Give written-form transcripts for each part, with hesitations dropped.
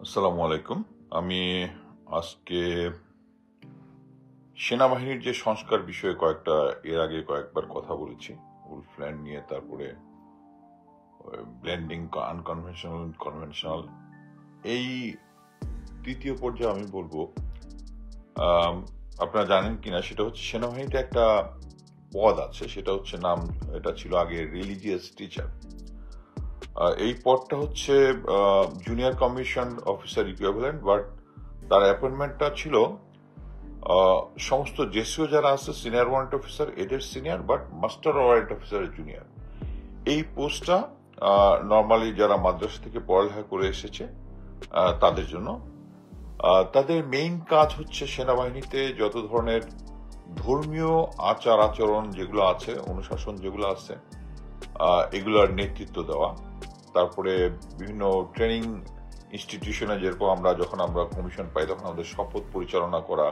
আসসালামু আলাইকুম। আমি আজকে সেনাবাহিনীর যে সংস্কার বিষয়ে এর আগে কয়েকবার কথা বলেছি। উলফল্যান্ড নিয়ে, তারপরে ব্লেন্ডিং আনকনভেনশনাল কনভেনশনাল। এই তৃতীয় পর্যায়ে আমি বলবো, আপনারা জানেন কিনা, সেটা হচ্ছে সেনাবাহিনীতে একটা পদ আছে, সেটা হচ্ছে এটা ছিল আগে রিলিজিয়াস টিচার। এই পদটা হচ্ছে junior commission officer equivalent, but তার অ্যাপয়েন্টমেন্টটা ছিল সমস্ত জেসিও যারা আছে, সিনিয়র ওয়ারেন্ট অফিসার, এদের সিনিয়র, বাট মাস্টার ওয়ারেন্ট অফিসারের জুনিয়র। এই পোস্টটা নর্মালি যারা মাদ্রাসা থেকে পড়ালেখা করে এসেছে তাদের জন্য। তাদের মেইন কাজ হচ্ছে সেনাবাহিনীতে যত ধরনের ধর্মীয় আচার আচরণ যেগুলো আছে, অনুশাসন যেগুলো আছে, এগুলোর নেতৃত্ব দেওয়া। তারপরে বিভিন্ন ট্রেনিং ইনস্টিটিউশনে, যেরকম যখন আমরা কমিশন পাই তখন আমাদের শপথ পরিচালনা করা,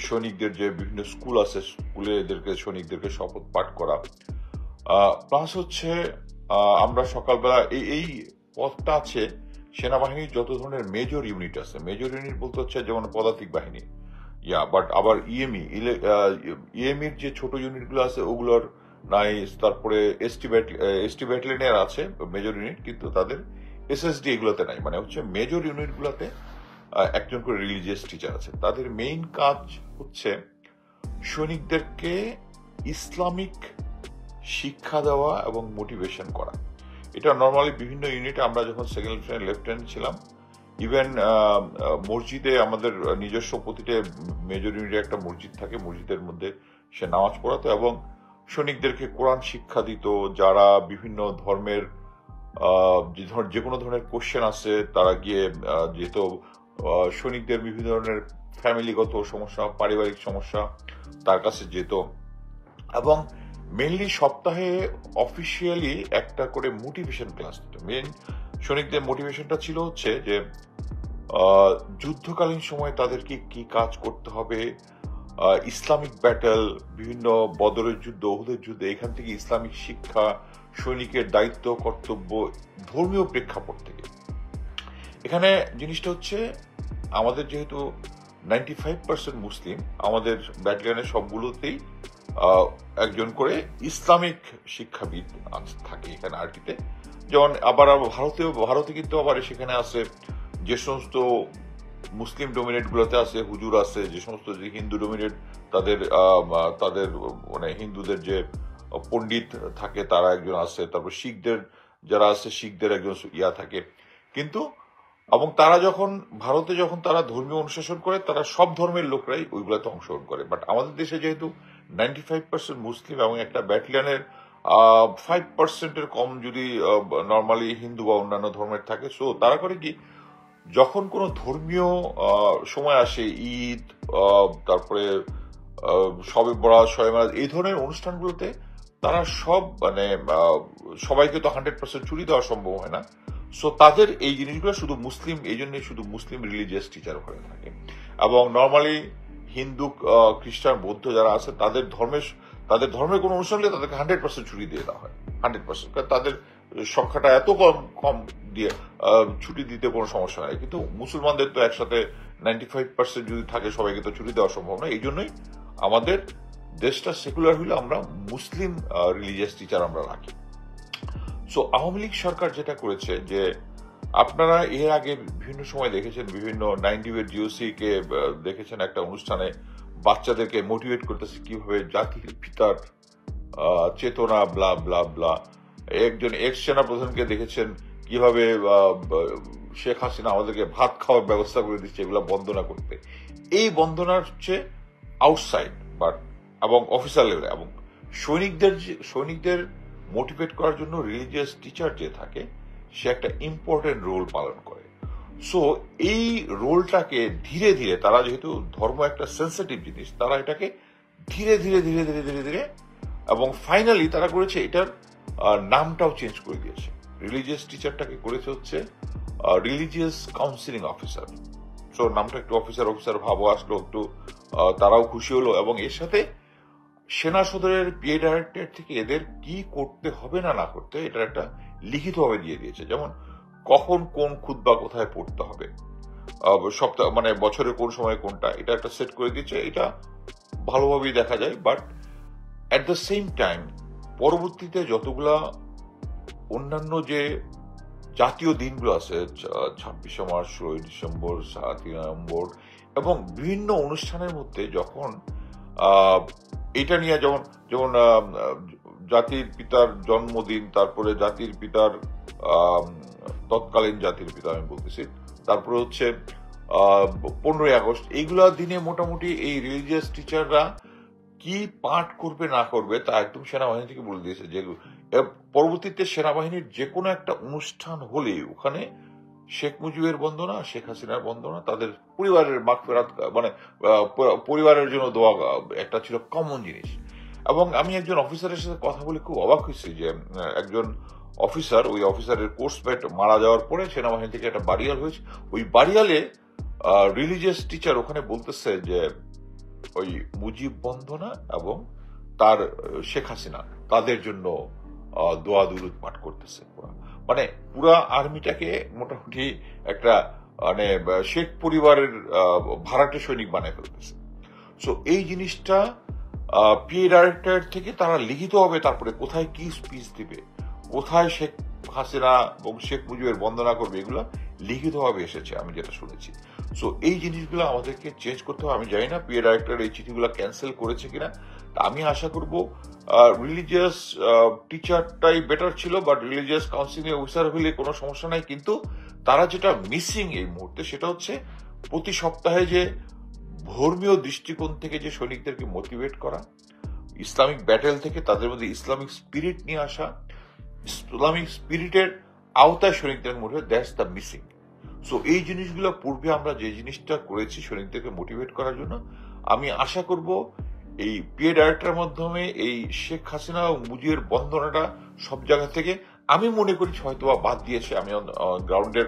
সৈনিকদের যে বিভিন্ন স্কুল আছে, স্কুলে সৈনিকদেরকে শপথ পাঠ করা, প্লাস হচ্ছে আমরা সকালবেলা এই পথটা আছে সেনাবাহিনীর যত ধরনের মেজর ইউনিট আছে। মেজর ইউনিট বলতে হচ্ছে যেমন পদাতিক বাহিনী, বাট আবার ইএমইর যে ছোট ইউনিটগুলো আছে ওগুলোর নাই। তারপরে এসটি ব্যাটালিয়নের আছে মেজর ইউনিট, কিন্তু তাদের এসএসডি এগুলোতে নাই। মানে হচ্ছে মেজর ইউনিটগুলোতে একজন করে রিলিজিয়াস টিচার আছে। তাদের মেইন কাজ হচ্ছে সৈনিকদেরকে ইসলামিক শিক্ষা দেওয়া এবং মোটিভেশন করা। এটা নর্মালি বিভিন্ন ইউনিটে, আমরা যখন সেকেন্ড লেফটেন্যান্ট ছিলাম, ইভেন মসজিদে আমাদের নিজস্ব প্রতিটা মেজর ইউনিটে একটা মসজিদ থাকে, মসজিদের মধ্যে সে নামাজ পড়াতো এবং সৈনিকদেরকে কোরআন শিক্ষা দিত। যারা বিভিন্ন ধর্মের যে কোনো ধরনের কোশ্চেন আছে, তারা গিয়ে যেত সৈনিকদের বিভিন্ন ধরনের ফ্যামিলিগত সমস্যা, পারিবারিক সমস্যা, তার কাছে যেত। এবং মেনলি সপ্তাহে অফিসিয়ালি একটা করে মোটিভেশন ক্লাস দিত। মেন সৈনিকদের মোটিভেশনটা ছিল হচ্ছে যে যুদ্ধকালীন সময় তাদেরকে কি কাজ করতে হবে, ইসলামিক ব্যাটেল, বিভিন্ন বদরের যুদ্ধ, ওহুদের যুদ্ধ, এখান থেকে ইসলামিক শিক্ষা, সৈনিকের দায়িত্ব কর্তব্য, ধর্মীয় প্রেক্ষাপট থেকে। এখানে জিনিসটা হচ্ছে, আমাদের যেহেতু 95% মুসলিম, আমাদের ব্যাটালিয়নের সবগুলোতেই একজন করে ইসলামিক শিক্ষাবিদ থাকে এখানে আরটিতে। যেমন আবার ভারতে কিন্তু আবার সেখানে আছে যে সমস্ত মুসলিম ডোমিনেট গুলোতে আছে হুজুর আছে, যে সমস্ত যে হিন্দু ডোমিনেট তাদের তাদের মানে হিন্দুদের যে পণ্ডিত থাকে তারা একজন আছে। তারপর শিখদের যারা আছে, শিখদের একজন থাকে। কিন্তু এবং তারা যখন তারা ধর্মীয় অনুশাসন করে, তারা সব ধর্মের লোকরাই ওইগুলোতে অংশগ্রহণ করে। বাট আমাদের দেশে যেহেতু 95% মুসলিম এবং একটা ব্যাটালিয়নের 5%-এর কম যদি নর্মালি হিন্দু বা অন্যান্য ধর্মের থাকে, সো তারা করে কি, যখন কোনো ধর্মীয় সময় আসে, ঈদ, তারপরে শবে বরাত, শবে মেরাজ, এই ধরনের অনুষ্ঠানগুলোতে তারা সবাইকে তো 100% ছুটি দেওয়া সম্ভব হয় না। সো তাদের এই জিনিসগুলো শুধু মুসলিম রিলিজিয়াস টিচার ওখানে থাকে। এবং নর্মালি হিন্দু, খ্রিস্টান, বৌদ্ধ যারা আছে, তাদের ধর্মের কোনো অনুষ্ঠান হলে তাদেরকে 100% ছুটি দিয়ে দেওয়া হয়। 100%, তাদের সংখ্যাটা এত কম দিয়ে ছুটি দিতে কোনো সমস্যা নেই। কিন্তু মুসলমানদের তো একসাথে 95% যদি থাকে, সবাইকে তো ছুটি দেওয়া সম্ভব না। এই জন্যই আমাদের দেশটা সেকুলার হইলে আমরা মুসলিম রিলিজিয়াস টিচার আমরা রাখি। সো আওয়ামী লীগ সরকার যেটা করেছে, যে আপনারা এর আগে বিভিন্ন সময় দেখেছেন, বিভিন্ন 90-এর ডিওসি কে দেখেছেন একটা অনুষ্ঠানে বাচ্চাদেরকে মোটিভেট করতেছে কিভাবে জাতির পিতার চেতনা, ব্লা ব্লা ব্লা। একজন এক্স সেনা প্রধানকে দেখেছেন কিভাবে শেখ হাসিনা আমাদেরকে ভাত খাওয়ার ব্যবস্থা করে দিচ্ছে এগুলা বন্দনা করতে। এই বন্দনার হচ্ছে আউটসাইড এবং অফিসার লেভেলে, এবং সৈনিকদের মোটিভেট করার জন্য রিলিজিয়াস টিচার যে থাকে, সে একটা ইম্পর্টেন্ট রোল পালন করে। সো এই রোলটাকে ধীরে ধীরে, তারা যেহেতু ধর্ম একটা সেন্সিটিভ জিনিস, তারা এটাকে ধীরে ধীরে ধীরে ধীরে ধীরে ধীরে এবং ফাইনালি তারা করেছে, এটার নামটাও চেঞ্জ করে দিয়েছে। রিলিজিয়াস টিচারটাকে করেছে হচ্ছে রিলিজিয়াস কাউন্সিলিং অফিসার। সো নামটা একটু অফিসার ভাবো আসলো, একটু তারাও খুশি হলো। এবং এর সাথে সেনা সদরের পিএ ডাইরেক্টর থেকে এদের কি করতে হবে না করতে, এটার একটা লিখিতভাবে দিয়ে দিয়েছে। যেমন কখন কোন খুতবা কোথায় পড়তে হবে, সপ্তাহ মানে বছরের কোন সময় কোনটা, এটা একটা সেট করে দিচ্ছে। এটা ভালোভাবেই দেখা যায়। But at the same time পরবর্তীতে যতগুলা অন্যান্য যে জাতীয় দিনগুলো আছে, 26শে মার্চ, 16ই ডিসেম্বর, 7ই নভেম্বর এবং বিভিন্ন অনুষ্ঠানের মধ্যে যখন এটা নিয়ে যেমন যেমন জাতির পিতার জন্মদিন, তারপরে জাতির পিতার তৎকালীন জাতির পিতা আমি বলতেছি, তারপরে হচ্ছে 15ই আগস্ট, এইগুলা দিনে মোটামুটি এই রিলিজিয়াস টিচাররা কি পাঠ করবে না করবে তা একদম সেনাবাহিনী থেকে বলে দিয়েছে। যে পরবর্তীতে সেনাবাহিনীর যে কোনো একটা অনুষ্ঠান হলে ওখানে শেখ মুজিবের বন্দনা, শেখ হাসিনার বন্দনা, তাদের পরিবারের মাগফিরাত মানে পরিবারের জন্য দোয়া একটা ছিল কমন জিনিস। এবং আমি একজন অফিসারের সাথে কথা বলে খুব অবাক হয়েছি যে একজন অফিসার, ওই অফিসারের কোর্সমেট মারা যাওয়ার পরে সেনাবাহিনী থেকে একটা বাড়িয়াল হয়েছে। ওই বাড়িয়ালে রিলিজিয়াস টিচার ওখানে বলতেছে যে ওই মুজিব বন্দনা এবং তার শেখ হাসিনা তাদের জন্য দোয়া দুরুদ পাঠ করতেছে। মানে পুরা আর্মিটাকে মোটামুটি একটা মানে শেখ পরিবারের ভাড়াটে সৈনিক বানায় ফেলতেছে। সো এই জিনিসটা পিএ ডাইরেক্টর থেকে তারা লিখিত হবে, তারপরে কোথায় কি স্পিচ দিবে, কোথায় শেখ হাসিনা এবং শেখ মুজিবের বন্দনা করবে, এগুলো লিখিতভাবে এসেছে আমি যেটা শুনেছি। সো এই জিনিসগুলো আমাদেরকে চেঞ্জ করতে হবে। আমি জানি না পিএ ডাইরেক্টর এই চিঠিগুলো ক্যান্সেল করেছে কিনা। আমি আশা করব রিলিজিয়াস টিচারটাই বেটার ছিল, বাট রিলিজিয়াস কাউন্সিলিং অফিসার হলে কোনো সমস্যা নাই। কিন্তু তারা যেটা মিসিং এই মুহূর্তে সেটা হচ্ছে প্রতি সপ্তাহে যে ধর্মীয় দৃষ্টিকোণ থেকে যে সৈনিকদেরকে মোটিভেট করা, ইসলামিক ব্যাটেল থেকে তাদের মধ্যে ইসলামিক স্পিরিট নিয়ে আসা, ইসলামিক স্পিরিটের আওতায় সৈনিকদের মধ্যে, দ্যাটস দ্য মিসিং। সো এই জিনিসগুলো পূর্বে আমরা যে জিনিসটা করেছি সৈনিকদেরকে মোটিভেট করার জন্য, আমি আশা করব এই পিএ ডাইরেক্টরের মাধ্যমে এই শেখ হাসিনা ও মুজিবের বন্দনাটা সব জায়গা থেকে আমি মনে করি হয়তো বাদ দিয়েছে। আমি গ্রাউন্ডের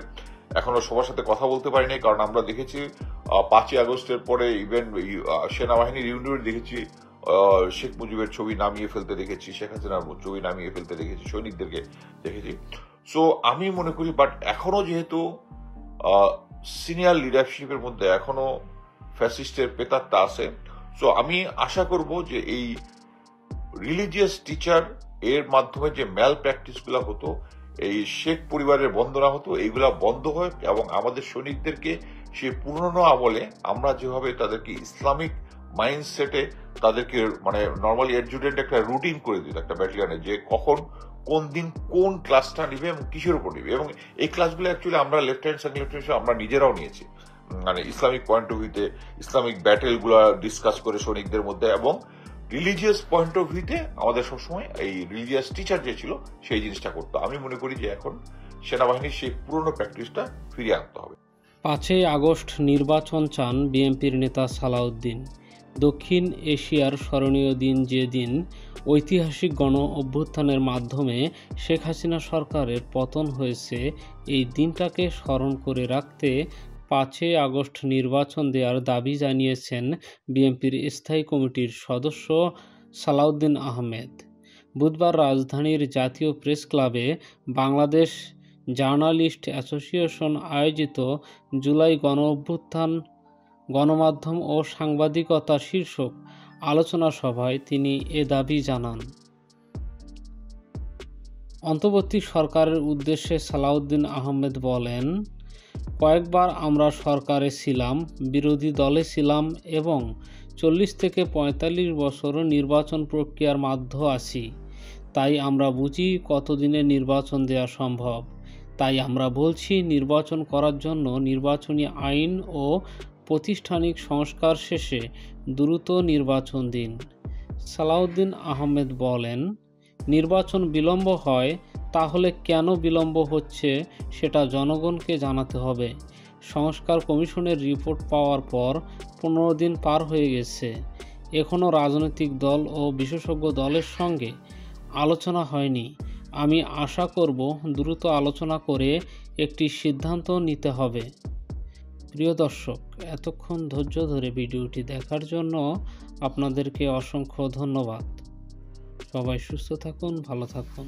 এখনো সবার সাথে কথা বলতে পারিনি, কারণ আমরা দেখেছি 5ই আগস্টের পরে ইভেন সেনাবাহিনীর ইউনিট দেখেছি শেখ মুজিবের ছবি নামিয়ে ফেলতে দেখেছি, শেখ হাসিনার ছবি নামিয়ে ফেলতে দেখেছি, সৈনিকদেরকে দেখেছি। সো আমি মনে করি, বাট এখনো যেহেতু সিনিয়র লিডারশিপের মধ্যে এখনো ফ্যাসিস্টের পেতারটা আছে, সো আমি আশা করব যে এই রিলিজিয়াস টিচার এর মাধ্যমে যে ম্যাল প্র্যাকটিস গুলা হতো, এই শেখ পরিবারের বন্দনা হতো, এইগুলা বন্ধ হয় এবং আমাদের সৈনিকদেরকে সে পুরনো আমলে আমরা যেভাবে তাদেরকে ইসলামিক মাইন্ডসেটে তাদেরকে মানে নর্মালি এডজুটেন্ট একটা রুটিন করে দিত একটা ব্যাটালিয়নে, যে কখন কোন দিন কোন ক্লাসটা নিবে এবং কিসের উপর নিবে। এবং এই ক্লাসগুলো অ্যাকচুয়ালি আমরা লেফটেন্যান্ট সেকেন্ড লেফটেন্যান্ট আমরা নিজেরাও নিয়েছি, মানে ইসলামিক পয়েন্ট অফ ভিউতে ইসলামিক ব্যাটেল গুলা ডিসকাস করে সৈনিকদের মধ্যে, এবং রিলিজিয়াস পয়েন্ট অফ ভিউতে আমাদের সবসময় এই রিলিজিয়াস টিচার যে ছিল সেই জিনিসটা করতো। আমি মনে করি যে এখন সেনাবাহিনীর সেই পুরনো প্র্যাকটিসটা ফিরিয়ে আনতে হবে। 5ই আগস্ট নির্বাচন চান বিএনপির নেতা সালাউদ্দিন। দক্ষিণ এশিয়ার স্মরণীয় দিন, যে দিন ঐতিহাসিক গণ অভ্যুত্থানের মাধ্যমে শেখ হাসিনা সরকারের পতন হয়েছে, এই দিনটাকে স্মরণ করে রাখতে 5ই আগস্ট নির্বাচন দেওয়ার দাবি জানিয়েছেন বিএনপির স্থায়ী কমিটির সদস্য সালাউদ্দিন আহমেদ। বুধবার রাজধানীর জাতীয় প্রেস ক্লাবে বাংলাদেশ জার্নালিস্ট অ্যাসোসিয়েশন আয়োজিত জুলাই গণ অভ্যুত্থান, গণমাধ্যম ও সাংবাদিকতা শীর্ষক আলোচনা সভায় তিনি এ দাবি জানান। অন্তর্বর্তী সরকারের উদ্দেশ্যে সালাউদ্দিন আহমেদ বলেন, কয়েকবার আমরা সরকারে ছিলাম, বিরোধী দলে ছিলাম এবং 40 থেকে 45 বছর নির্বাচন প্রক্রিয়ার মধ্যে আছি। তাই আমরা বুঝি কতদিনে নির্বাচন দেওয়া সম্ভব। তাই আমরা বলছি, নির্বাচন করার জন্য নির্বাচনী আইন ও প্রাতিষ্ঠানিক সংস্কার শেষে দ্রুত নির্বাচন দিন। সালাউদ্দিন আহমেদ বলেন, নির্বাচন বিলম্ব হয়, তাহলে কেন বিলম্ব হচ্ছে সেটা জনগণকে জানাতে হবে। সংস্কার কমিশনের রিপোর্ট পাওয়ার পর 15 দিন পার হয়ে গেছে, এখনও রাজনৈতিক দল ও বিশেষজ্ঞ দলের সঙ্গে আলোচনা হয়নি। আমি আশা করব দ্রুত আলোচনা করে একটি সিদ্ধান্ত নিতে হবে। প্রিয় দর্শক, এতক্ষণ ধৈর্য ধরে ভিডিওটি দেখার জন্য আপনাদেরকে অসংখ্য ধন্যবাদ। সবাই সুস্থ থাকুন, ভালো থাকুন।